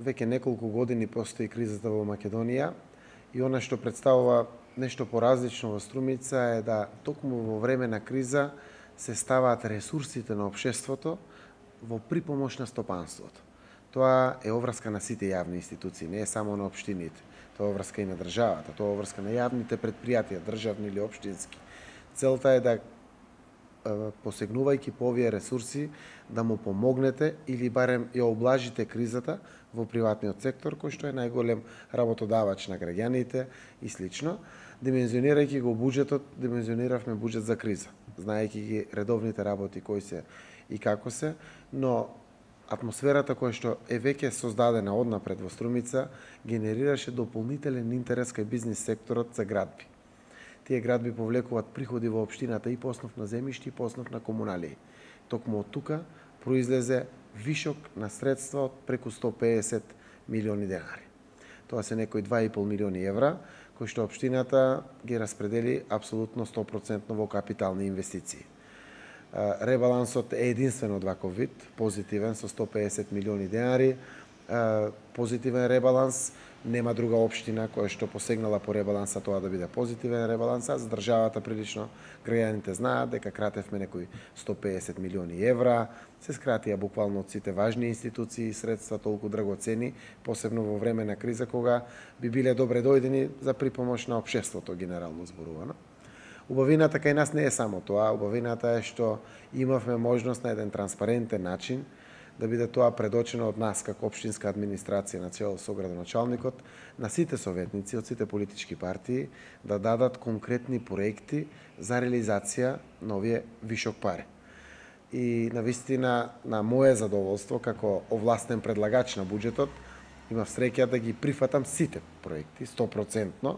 веќе неколку години постои кризата во Македонија и она што представува нешто поразлично во Струмица е да токму во време на криза се ставаат ресурсите на општеството во припомош на стопанството. Тоа е обврска на сите јавни институции, не е само на општините. Тоа е обврска и на државата, тоа е обврска на јавните предпријатија, државни или општински. Целта е да посегнувајќи по овие ресурси да му помогнете или барем ја облажите кризата во приватниот сектор, кој што е најголем работодавач на граѓаните и слично. Димензионирајќи го буџетот, димензиониравме буџет за криза, знаејќи ги редовните работи кои се и како се, но атмосферата која што е веќе создадена однапред во Струмица генерираше дополнителен интерес кај бизнис секторот за градби. Тие градби повлекуваат приходи во општината и по основ на земјишти и по основ на комуналии. Токму од тука произлезе вишок на средства од преку 150 милиони денари. Тоа се некои 2,5 милиони евра, кои што општината ги распредели апсолутно 100% во капитални инвестиции. Ребалансот е единствен од ваков вид, позитивен со 150 милиони денари, позитивен ребаланс. Нема друга општина која што посегнала по ребаланса тоа да биде позитивен ребаланс, а за државата прилично граѓаните знаат дека кратевме некои 150 милиони евра, се скратија буквално од сите важни институции, средства толку драгоцени, посебно во време на криза кога би биле добре дојдени за припомош на општеството генерално зборувано. Убавината кај нас не е само тоа, убавината е што имавме можност на еден транспарентен начин да биде тоа предочено од нас како општинска администрација на чело со градоначалникот, на сите советници од сите политички партии да дадат конкретни проекти за реализација на овие вишок пари. И навистина на мое задоволство како овластен предлагач на буџетот, имав среќа да ги прифатам сите проекти 100%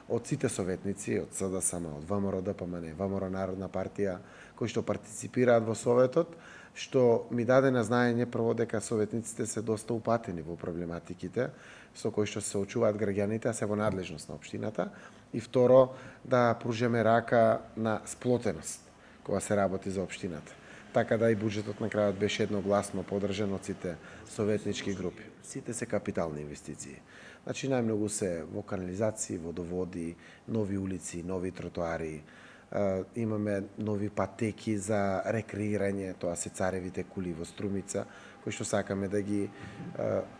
од сите советници, од СДСМ, од ВМРО ДПМН, ВМРО Народна партија, кои што партиципираат во советот, што ми даде на знаење прво дека советниците се доста упатени во проблематиките со кои што се соочуваат граѓаните, а се во надлежност на општината, и второ да пружеме рака на сплотеност кога се работи за општината. Така да и буџетот на крајот беше едногласно поддржан од сите советнички групи. Сите се капитални инвестиции. Значи најмногу се во канализации, водоводи, нови улици, нови тротоари, имаме нови патеки за рекреирање, тоа се царевите кули во Струмица, кои што сакаме да ги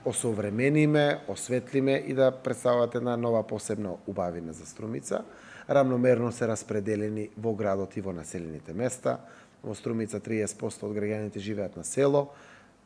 осовремениме, осветлиме и да представат една нова посебна убавина за Струмица. Рамномерно се распределени во градот и во населените места. Во Струмица 30% од граѓаните живеат на село,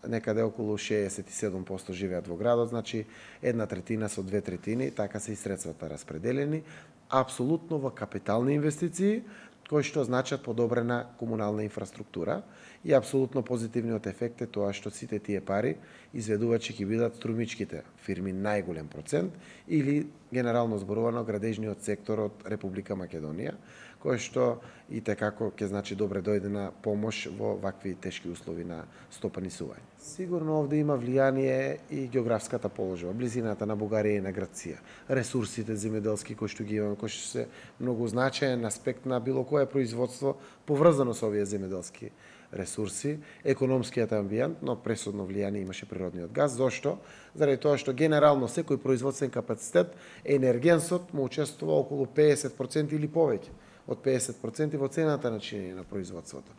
некаде околу 67% живеат во градот, значи 1/3 со 2/3, така се и средствата распределени, апсолутно во капитални инвестиции, кои што значат подобрена комунална инфраструктура и апсолутно позитивниот ефект е тоа што сите тие пари изведувачи ќе бидат струмичките фирми најголем процент или генерално зборувано градежниот сектор од Република Македонија, кој што и tekako ќе значи добре дојдена помош во вакви тешки услови на стопанисување. Сигурно овде има влијание и географската положба, близината на Бугарија и на Грција, ресурсите земјоделски кои што ги имаме, кои што се многу значаен аспект на било кое производство поврзано со овие земјоделски ресурси, економскиот амбиент, но пресудно влијание имаше природниот газ. Зошто? Заради тоа што генерално секој производствен капацитет енергенсот му учествува околу 50% или повеќе од 50% во цената на чинење на производството.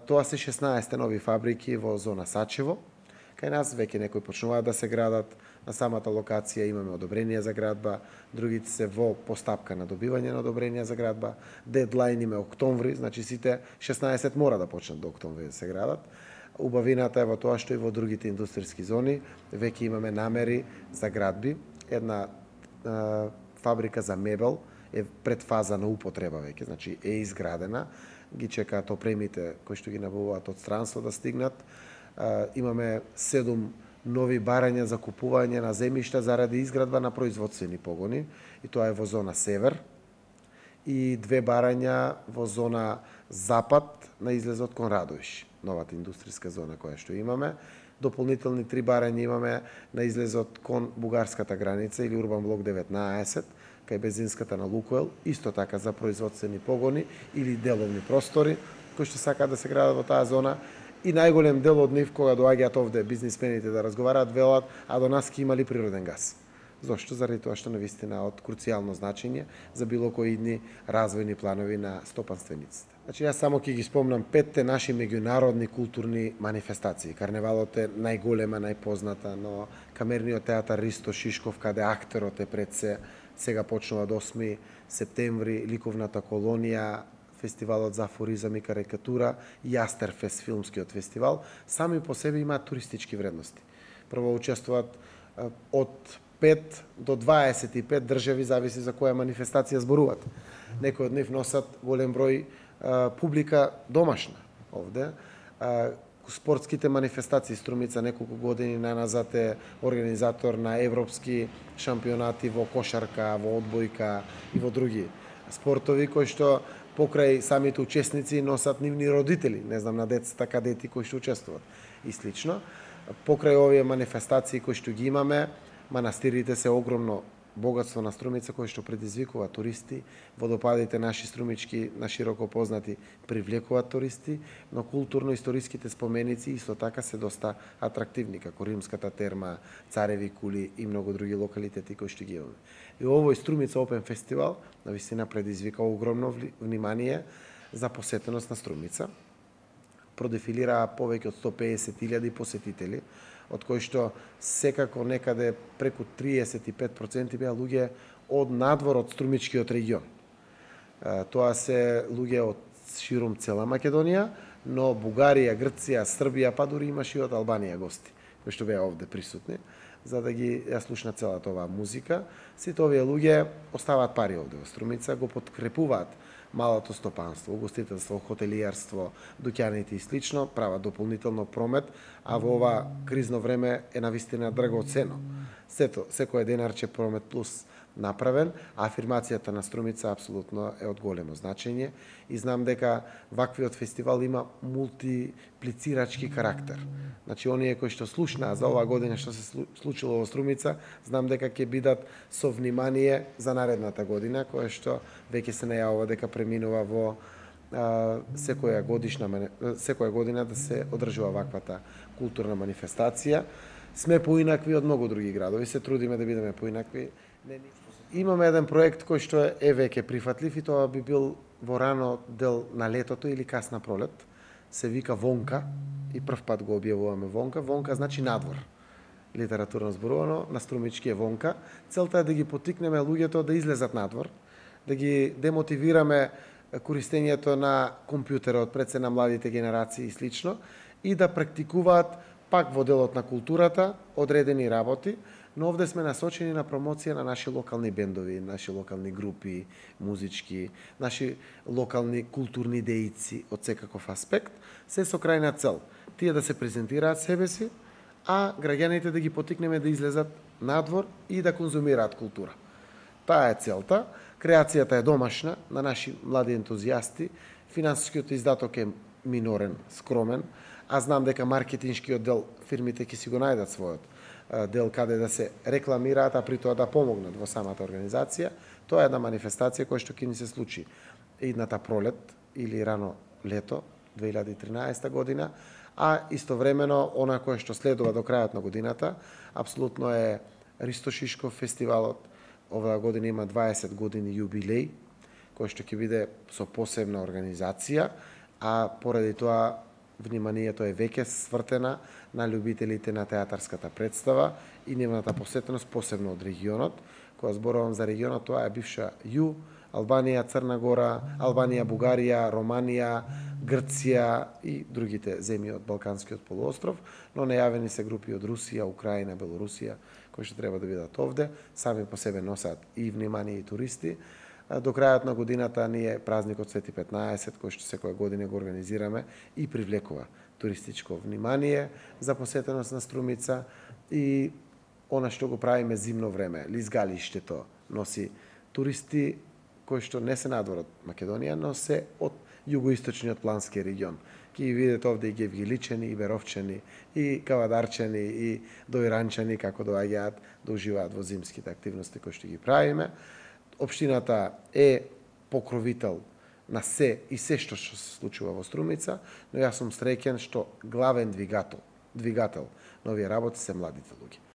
Тоа се 16 нови фабрики во зона Сачево. Кај нас веќе некои почнуваат да се градат, на самата локација имаме одобрение за градба, другите се во постапка на добивање на одобрение за градба. Дедлайн им е октомври, значи сите 16 мора да почнат до октомври да се градат. Убавината е во тоа што и во другите индустријски зони веќе имаме намери за градби. Една фабрика за мебел е пред фаза на употреба веќе, значи е изградена, ги чекаат опремите кои што ги набавуваат од странство да стигнат. Имаме 7 нови барања за купување на земјишта заради изградба на производствени погони, и тоа е во зона Север, и 2 барања во зона Запад на излезот кон Радовиш, новата индустријска зона која што имаме. Дополнителни 3 барања имаме на излезот кон бугарската граница или Урбан блок 19, кај бензинската на Лукойл, исто така за производствени погони или деловни простори, кои што сакаат да се градат во таа зона. и најголем дел од нив кога доаѓаат овде бизнисмените да разговараат велат, а до нас ќе имали природен газ. Зошто? Заради тоа што навистина од круцијално значење за било кои идни развојни планови на стопанствениците. Значи, јас само ќе ги спомнам 5 наши меѓународни културни манифестации. Карневалот е најголема, најпозната, но Камерниот театар Ристо Шишков, каде актерот е пред се, сега почнува од 8 септември, Ликовната колонија, фестивалот за афоризам и карикатура, Јастерфест, филмскиот фестивал, сами по себе имаат туристички вредности. Прво учествуваат од 5 до 25 држави, зависи за која манифестација зборуваат. Некои од нив носат голем број публика домашна овде. Спортските манифестации Струмица неколку години наназад е организатор на европски шампионати во кошарка, во одбојка и во други спортови, кои што покрај самите учесници носат нивни родители, не знам, на децата, кадети кои што учествуват и слично. Покрај овие манифестации кои што ги имаме, манастирите се огромно богатство на Струмица кој што предизвикува туристи, водопадите наши струмички, на широко познати, привлекуваат туристи, но културно-историските споменици исто така се доста атрактивни, како Римската терма, Цареви кули и многу други локалитети кои што ги имаме. И овој Струмица Опен фестивал навистина предизвика огромно внимание за посетеност на Струмица. Продефилираа повеќе од 150.000 посетители, од кои што секако некаде преку 35% беа луѓе од надвор од Струмичкиот регион. Тоа се луѓе од ширум цела Македонија, но Бугарија, Грција, Србија, па дури имаше и од Албанија гости, кои што беа овде присутни, за да ги ја слушнат целата оваа музика. Сите овие луѓе оставаат пари овде во Струмица, го подкрепуваат малото стопанство, угостителство, хотелијарство, дуќаните и слично, прават дополнително промет, а во ова кризно време е навистина драгоцено. Секој денарче промет плюс направен, а афирмацијата на Струмица апсолутно е од големо значење и знам дека ваквиот фестивал има мултиплицирачки карактер. Значи, оние кои што слушнаа за оваа година што се случило во Струмица, знам дека ќе бидат со внимание за наредната година, која што веќе се најавува дека преминува во секоја година да се одржува ваквата културна манифестација. Сме поинакви од многу други градови, се трудиме да бидеме поинакви. Имаме еден проект кој што е веќе прифатлив и тоа би бил во рано дел на летото или касна пролет. Се вика Вонка и прв пат го објавуваме Вонка. Вонка значи надвор. Литературно зборувано, на Струмички е Вонка. Целта е да ги потикнеме луѓето да излезат надвор, да ги демотивираме користењето на компјутерот пред се на младите генерации и слично и да практикуваат пак во делот на културата одредени работи, но овде сме насочени на промоција на наши локални бендови, наши локални групи, музички, наши локални културни дејци од секаков аспект, се со крајна цел тие да се презентираат себе си, а граѓаните да ги потикнеме да излезат надвор и да конзумираат култура. Таа е целта. Креацијата е домашна на наши млади ентузијасти, финансискиот издаток е минорен, скромен, а знам дека маркетиншкиот дел фирмите ќе си го најдат својот дел каде да се рекламираат, а при тоа да помогнат во самата организација. Тоа е една манифестација која што ќе ни се случи идната пролет или рано лето 2013 година, а истовремено она кое што следува до крајот на годината, апсолутно е Ристо Шишков фестивалот. Оваа година има 20 години јубилеј, кој што ќе биде со посебна организација, а поради тоа вниманието е веќе свртена на љубителите на театарската представа и нивната посетеност посебно од регионот. Кога зборувам за регионот, тоа е бивша Ју, Албанија, Црна Гора, Албанија, Бугарија, Романија, Грција и другите земји од Балканскиот полуостров, но најавени се групи од Русија, Украина, Белорусија, кои што треба да бидат овде, сами по себе носат и внимание и туристи. До крајот на годината ни е празникот Свети 15, кој што секоја година го организираме и привлекува туристичко внимание за посетеност на Струмица и она што го правиме зимно време. Лизгалиштето носи туристи кои што не се надвор од Македонија, но се од југоисточниот плански регион. Ке ги видите овде и гевгиличани, и беровчани, и кавадарчани, и дојранчани како доаѓаат да уживаат во зимските активности кои што ги правиме. Општината е покровител на се и се што се случува во Струмица, но јас сум среќен што главен двигател на овие работи се младите луѓе.